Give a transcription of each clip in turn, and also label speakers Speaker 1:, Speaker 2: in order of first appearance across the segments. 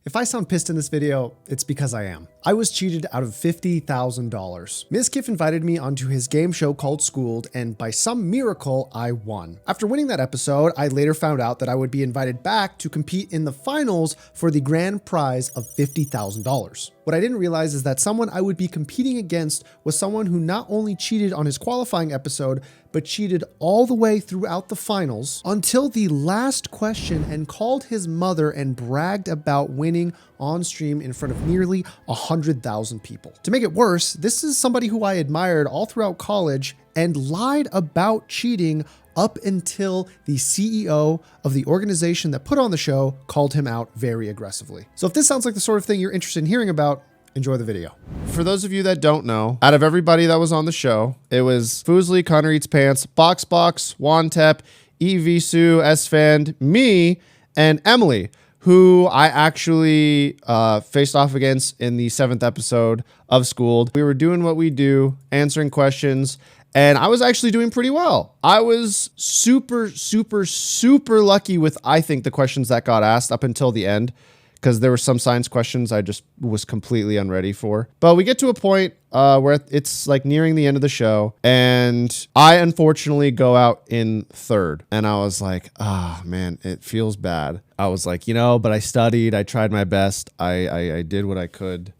Speaker 1: If I sound pissed in this video, it's because I am. I was cheated out of $50,000. Ms. Kiff invited me onto his game show called Schooled, and by some miracle, I won. After winning that episode, I later found out that I would be invited back to compete in the finals for the grand prize of $50,000. What I didn't realize is that someone I would be competing against was someone who not only cheated on his qualifying episode, but cheated all the way throughout the finals until the last question and called his mother and bragged about winning on stream in front of nearly 100,000 people. To make it worse, this is somebody who I admired all throughout college and lied about cheating up until the CEO of the organization that put on the show called him out very aggressively. So if this sounds like the sort of thing you're interested in hearing about, enjoy the video. For those of you that don't know, out of everybody that was on the show, it was Foosley, Connor Eats Pants, Boxbox, Wantep, Evisu, Sfand, me, and Emily, who I actually faced off against in the 7th episode of Schooled. We were doing what we do, answering questions, and I was actually doing pretty well. I was super, super, super lucky with, I think, the questions that got asked up until the end, because there were some science questions I just was completely unready for. But we get to a point where it's like nearing the end of the show, and I unfortunately go out in 3rd. And I was like, ah, man, it feels bad. I was like, but I studied, I tried my best, I did what I could.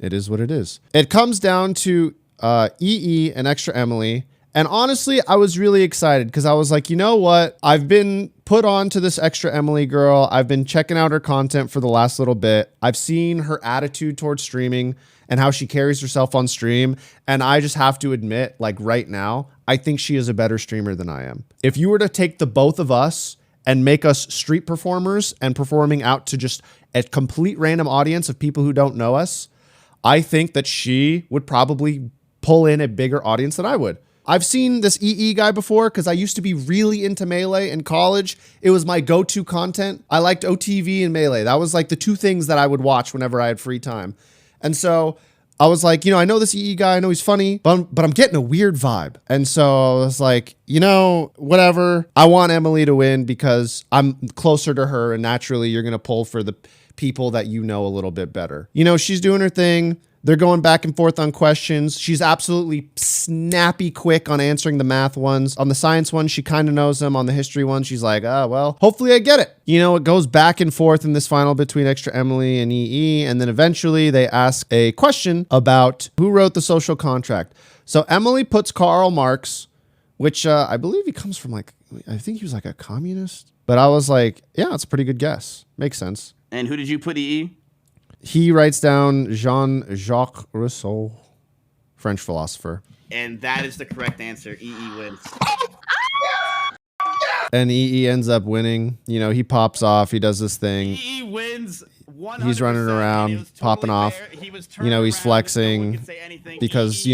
Speaker 1: It is what it is. It comes down to EE and Extra Emily. And honestly, I was really excited because I was like, you know what? I've been put on to this Extra Emily girl. I've been checking out her content for the last little bit. I've seen her attitude towards streaming and how she carries herself on stream. And I just have to admit, like right now, I think she is a better streamer than I am. If you were to take the both of us and make us street performers and performing out to just a complete random audience of people who don't know us, I think that she would probably pull in a bigger audience than I would. I've seen this EE guy before because I used to be really into Melee in college. It was my go-to content. I liked OTV and Melee. That was like the two things that I would watch whenever I had free time. And so I was like, I know this EE guy, I know he's funny, but I'm getting a weird vibe. And so I was like, whatever. I want Emily to win because I'm closer to her, and naturally you're going to pull for the people that you know a little bit better. She's doing her thing. They're going back and forth on questions. She's absolutely snappy quick on answering the math ones. On the science ones, she kind of knows them. On the history ones, she's like, well, hopefully I get it. It goes back and forth in this final between Extra Emily and EE. And then eventually they ask a question about who wrote the social contract. So Emily puts Karl Marx, which I believe he comes from I think he was like a communist. But I was like, yeah, that's a pretty good guess. Makes sense.
Speaker 2: And who did you put, EE?
Speaker 1: He writes down Jean-Jacques Rousseau, French philosopher.
Speaker 2: And that is the correct answer. EE wins.
Speaker 1: And EE ends up winning. He pops off. He does this thing.
Speaker 2: EE wins.
Speaker 1: He's running around, popping off. He's flexing because,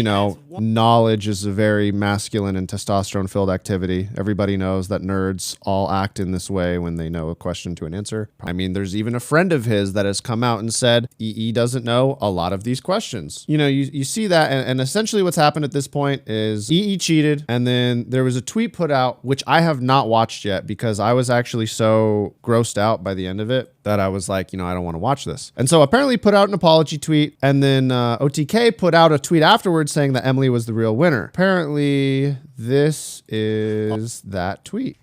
Speaker 1: knowledge is a very masculine and testosterone-filled activity. Everybody knows that nerds all act in this way when they know a question to an answer. I mean, there's even a friend of his that has come out and said EE doesn't know a lot of these questions. You see that, and essentially what's happened at this point is EE cheated, and then there was a tweet put out, which I have not watched yet because I was actually so grossed out by the end of it that I was like, I don't want to watch this. And so apparently put out an apology tweet, and then OTK put out a tweet afterwards saying that Emily was the real winner. Apparently this is that tweet.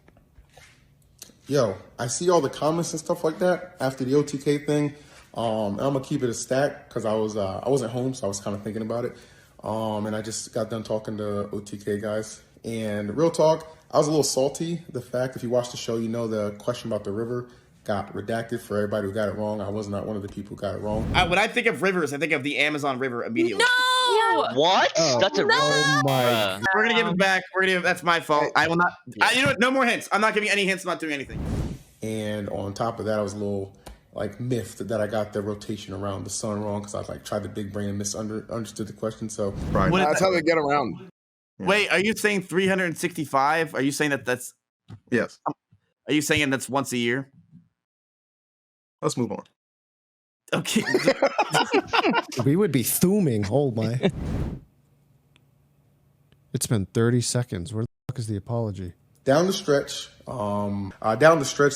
Speaker 3: Yo, I see all the comments and stuff like that after the OTK thing. And I'm gonna keep it a stack because I wasn't home, so I was kind of thinking about it. And I just got done talking to OTK guys. And real talk, I was a little salty. The fact, if you watch the show, the question about the river got redacted for everybody who got it wrong. I was not one of the people who got it wrong.
Speaker 2: When I think of rivers, I think of the Amazon River immediately.
Speaker 4: No!
Speaker 5: What? That's a
Speaker 1: Oh my.
Speaker 2: We're gonna give it back. That's my fault. I will not. No more hints. I'm not giving any hints. I'm not doing anything.
Speaker 3: And on top of that, I was a little miffed that I got the rotation around the sun wrong because I tried the big brain and misunderstood the question. So
Speaker 6: right, that's how they get around.
Speaker 2: Wait, are you saying 365? Are you saying that's?
Speaker 6: Yes.
Speaker 2: Are you saying that's once a year?
Speaker 6: Let's move on.
Speaker 2: Okay.
Speaker 1: We would be thumbing. Oh my. It's been 30 seconds. Where the fuck is the apology?
Speaker 3: Down the stretch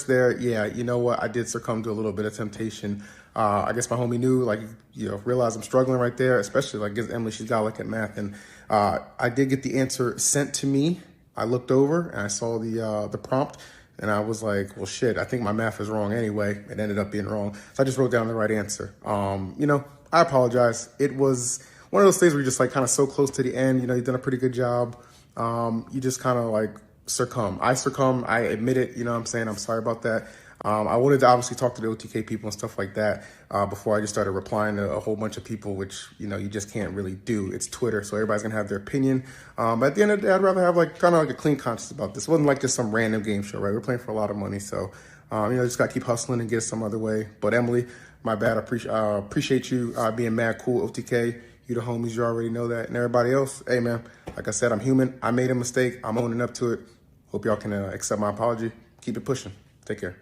Speaker 3: there, yeah, you know what? I did succumb to a little bit of temptation. I guess my homie knew, like, realized I'm struggling right there, especially like Emily, she's got like at math. And I did get the answer sent to me. I looked over and I saw the prompt and I was like, well, shit, I think my math is wrong anyway. It ended up being wrong. So I just wrote down the right answer. I apologize. It was one of those things where you're just like kind of so close to the end, you've done a pretty good job. You just kind of like succumb. I succumb. I admit it. You know what I'm saying? I'm sorry about that. I wanted to obviously talk to the OTK people and stuff like that before I just started replying to a whole bunch of people, which, you just can't really do. It's Twitter, so everybody's going to have their opinion. But at the end of the day, I'd rather have like kind of like a clean conscience about this. It wasn't like just some random game show, right? We're playing for a lot of money, so, just got to keep hustling and get it some other way. But Emily, my bad. I appreciate you being mad cool, OTK. You the homies, you already know that. And everybody else, hey, man, like I said, I'm human. I made a mistake. I'm owning up to it. Hope y'all can accept my apology. Keep it pushing. Take care.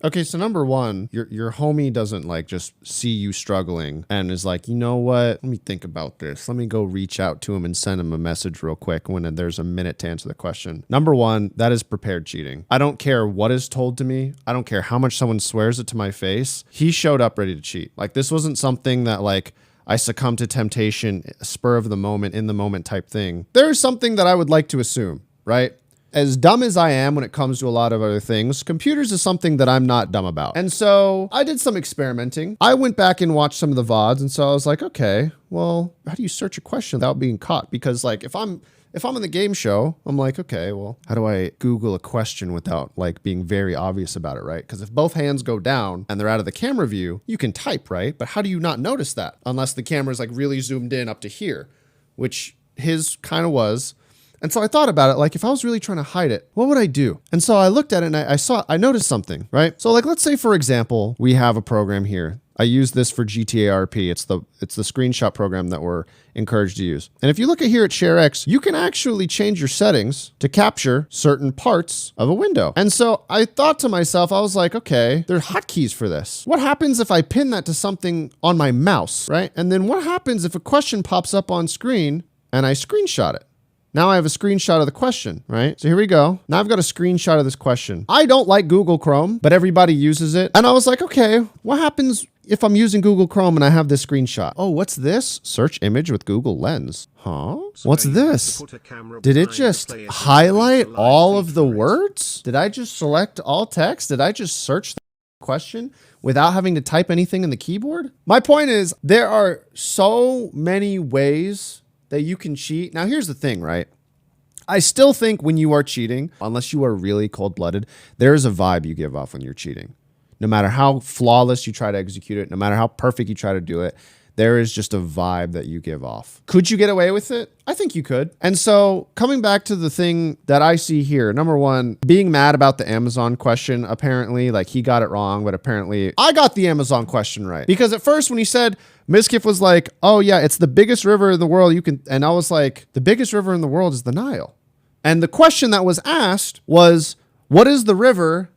Speaker 1: Okay, so number one, your homie doesn't like just see you struggling and is like, you know what? Let me think about this. Let me go reach out to him and send him a message real quick when there's a minute to answer the question. Number one, that is prepared cheating. I don't care what is told to me. I don't care how much someone swears it to my face. He showed up ready to cheat. Like, this wasn't something that like I succumbed to temptation, spur of the moment, in the moment type thing. There is something that I would like to assume, right? As dumb as I am when it comes to a lot of other things, computers is something that I'm not dumb about. And so I did some experimenting. I went back and watched some of the VODs, and so I was like, okay, well, how do you search a question without being caught? Because like if I'm in the game show, I'm like, okay, well, how do I Google a question without like being very obvious about it, right? Because if both hands go down and they're out of the camera view, you can type, right? But how do you not notice that? Unless the camera's like really zoomed in up to here, which his kind of was. And so I thought about it, like if I was really trying to hide it, what would I do? And so I looked at it and I noticed something, right? So like, let's say for example, we have a program here. I use this for GTA RP. It's the screenshot program that we're encouraged to use. And if you look at here at ShareX, you can actually change your settings to capture certain parts of a window. And so I thought to myself, I was like, okay, there are hotkeys for this. What happens if I pin that to something on my mouse, right? And then what happens if a question pops up on screen and I screenshot it? Now I have a screenshot of the question, right? So here we go. Now I've got a screenshot of this question. I don't like Google Chrome, but everybody uses it. And I was like, okay, what happens if I'm using Google Chrome and I have this screenshot? Oh, what's this? Search image with Google Lens. Huh? What's this? Did it just highlight all of the words? Did I just select all text? Did I just search the question without having to type anything in the keyboard? My point is, there are so many ways that you can cheat. Now, here's the thing, right? I still think when you are cheating, unless you are really cold-blooded, there is a vibe you give off when you're cheating. No matter how flawless you try to execute it, no matter how perfect you try to do it, there is just a vibe that you give off. Could you get away with it? I think you could. And so coming back to the thing that I see here, number one, being mad about the Amazon question, apparently, like he got it wrong, but apparently I got the Amazon question right. Because at first when he said, Miskiff was like, oh yeah, it's the biggest river in the world. And I was like, the biggest river in the world is the Nile. And the question that was asked was, what is the river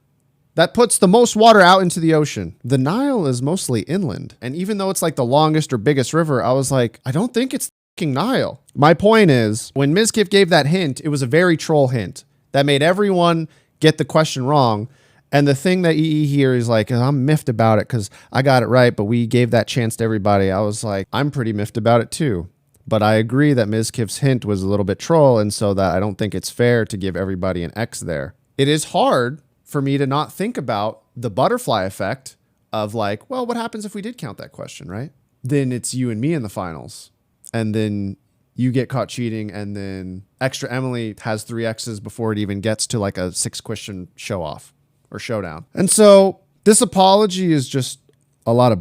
Speaker 1: that puts the most water out into the ocean? The Nile is mostly inland. And even though it's like the longest or biggest river, I was like, I don't think it's the fucking Nile. My point is, when Miskiff gave that hint, it was a very troll hint that made everyone get the question wrong. And the thing that EE here is like, I'm miffed about it because I got it right, but we gave that chance to everybody. I was like, I'm pretty miffed about it too. But I agree that Miskiff's hint was a little bit troll, and so that I don't think it's fair to give everybody an X there. It is hard for me to not think about the butterfly effect of like, well, what happens if we did count that question, right? Then it's you and me in the finals. And then you get caught cheating, and then Extra Emily has 3 X's before it even gets to like a 6-question show off or showdown. And so this apology is just a lot of,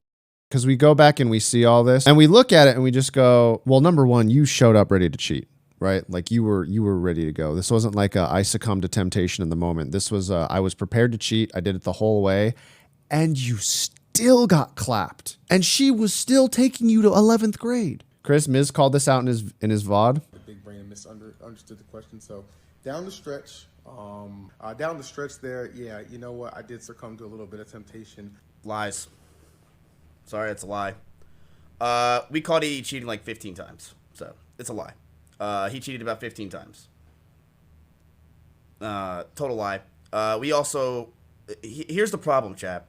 Speaker 1: because we go back and we see all this and we look at it and we just go, well, number one, you showed up ready to cheat, right? Like you were ready to go. This wasn't like I succumbed to temptation in the moment. This was I was prepared to cheat. I did it the whole way, and you still got clapped. And she was still taking you to 11th grade. Chris, Miz called this out in his VOD.
Speaker 3: The big brain misunderstood the question. So down the stretch there, yeah, you know what? I did succumb to a little bit of temptation.
Speaker 2: Lies. Sorry, it's a lie. We caught EE cheating like 15 times, so it's a lie. He cheated about 15 times. Total lie. We also... Here's the problem, chap.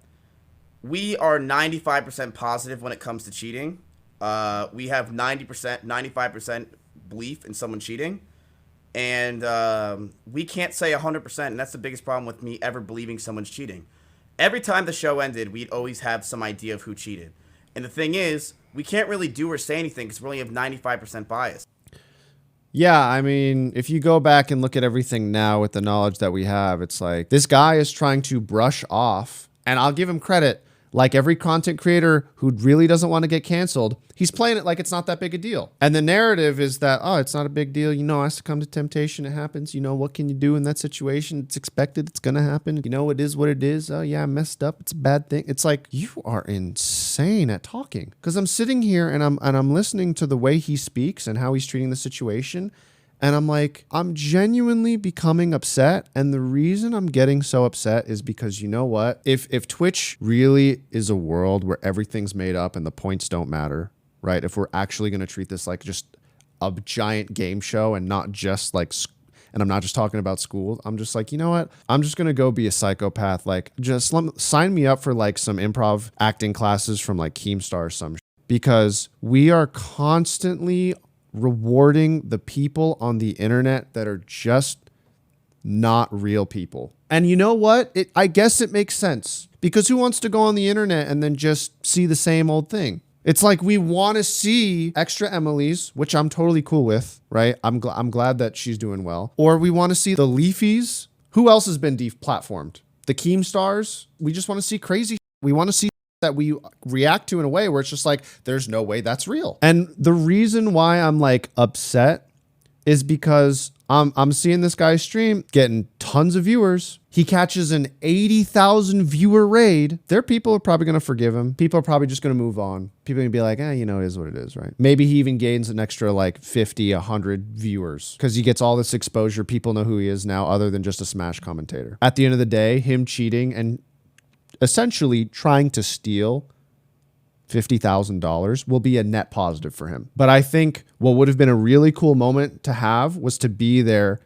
Speaker 2: we are 95% positive when it comes to cheating. We have 90%, 95% belief in someone cheating. And we can't say 100%, and that's the biggest problem with me ever believing someone's cheating. Every time the show ended, we'd always have some idea of who cheated. And the thing is, we can't really do or say anything because we only have 95% bias.
Speaker 1: Yeah, I mean, if you go back and look at everything now with the knowledge that we have, it's like this guy is trying to brush off, and I'll give him credit, like every content creator who really doesn't want to get canceled, he's playing it like it's not that big a deal. And the narrative is that, oh, it's not a big deal. You know, I succumb to temptation. It happens. You know, what can you do in that situation? It's expected. It's going to happen. You know, it is what it is. Oh, yeah, I messed up. It's a bad thing. It's like, you are insane at talking. Because I'm sitting here and I'm listening to the way he speaks and how he's treating the situation. And I'm like, I'm genuinely becoming upset. And the reason I'm getting so upset is because, you know what? If Twitch really is a world where everything's made up and the points don't matter, right? If we're actually going to treat this like just a giant game show and not just like, and I'm not just talking about school, I'm just like, you know what? I'm just going to go be a psychopath. Like, just sign me up for like some improv acting classes from like Keemstar or some shit. Because we are constantly rewarding the people on the internet that are just not real people. And you know what? I guess it makes sense, because who wants to go on the internet and then just see the same old thing? It's like we want to see extra Emily's, which I'm totally cool with, right? I'm glad that she's doing well. Or we want to see the Leafies. Who else has been deplatformed? The Keemstars. We just want to see crazy. We want to see that we react to in a way where it's just like, there's no way that's real. And the reason why I'm like upset is because I'm seeing this guy stream getting tons of viewers. He catches an 80,000 viewer raid. There, people are probably going to forgive him. People are probably just going to move on. People are going to be like, you know, it is what it is, right? Maybe he even gains an extra like 50, 100 viewers because he gets all this exposure. People know who he is now other than just a Smash commentator. At the end of the day, him cheating and essentially trying to steal $50,000 will be a net positive for him. But I think what would have been a really cool moment to have was to be there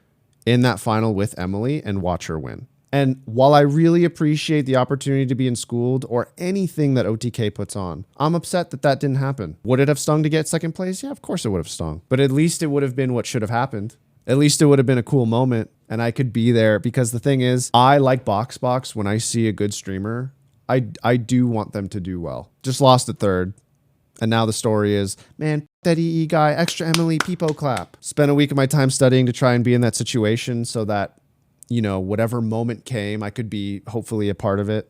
Speaker 1: in that final with Emily and watch her win. And while I really appreciate the opportunity to be in Schooled or anything that OTK puts on, I'm upset that that didn't happen. Would it have stung to get second place? Yeah, of course it would have stung. But at least it would have been what should have happened. At least it would have been a cool moment and I could be there, because the thing is, I like Box. When I see a good streamer, I do want them to do well. Just lost at third. And now the story is, man, that EE guy, extra Emily, peepo clap. Spent a week of my time studying to try and be in that situation so that, you know, whatever moment came, I could be hopefully a part of it.